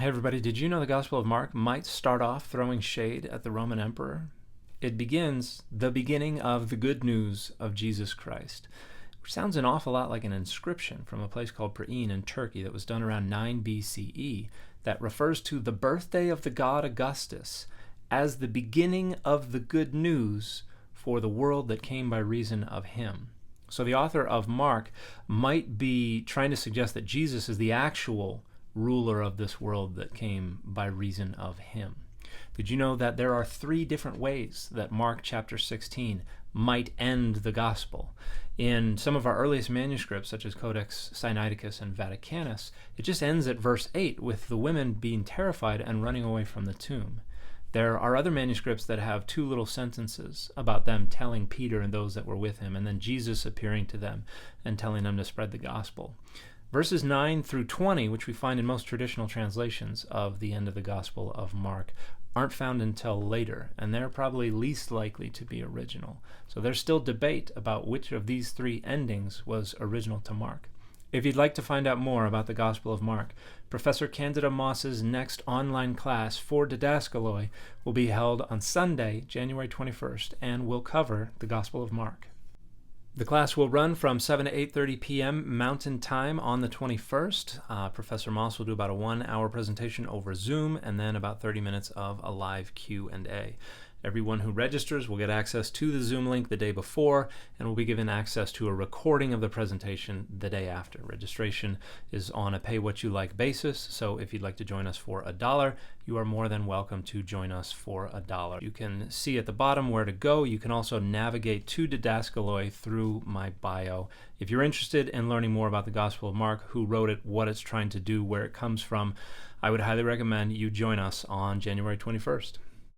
Hey everybody, did you know the Gospel of Mark might start off throwing shade at the Roman emperor? It begins the beginning of the good news of Jesus Christ, which sounds an awful lot like an inscription from a place called Priene in Turkey that was done around 9 BCE that refers to the birthday of the god Augustus as the beginning of the good news for the world that came by reason of him. So the author of Mark might be trying to suggest that Jesus is the actual ruler of this world that came by reason of him. Did you know that there are 3 different ways that Mark chapter 16 might end the gospel? In some of our earliest manuscripts, such as Codex Sinaiticus and Vaticanus, it just ends at verse 8 with the women being terrified and running away from the tomb. There are other manuscripts that have 2 little sentences about them telling Peter and those that were with him, and then Jesus appearing to them and telling them to spread the gospel. Verses 9 through 20, which we find in most traditional translations of the end of the Gospel of Mark, aren't found until later, and they're probably least likely to be original. So there's still debate about which of these 3 endings was original to Mark. If you'd like to find out more about the Gospel of Mark, Professor Candida Moss's next online class for Didaskaloi will be held on Sunday, January 21st, and will cover the Gospel of Mark. The class will run from 7 to 8:30 p.m. Mountain Time on the 21st. Professor Moss will do about a 1-hour presentation over Zoom and then about 30 minutes of a live Q&A. Everyone who registers will get access to the Zoom link the day before and will be given access to a recording of the presentation the day after. Registration is on a pay-what-you-like basis, so if you'd like to join us for $1, you are more than welcome to join us for $1. You can see at the bottom where to go. You can also navigate to Didaskaloi through my bio. If you're interested in learning more about the Gospel of Mark, who wrote it, what it's trying to do, where it comes from, I would highly recommend you join us on January 21st.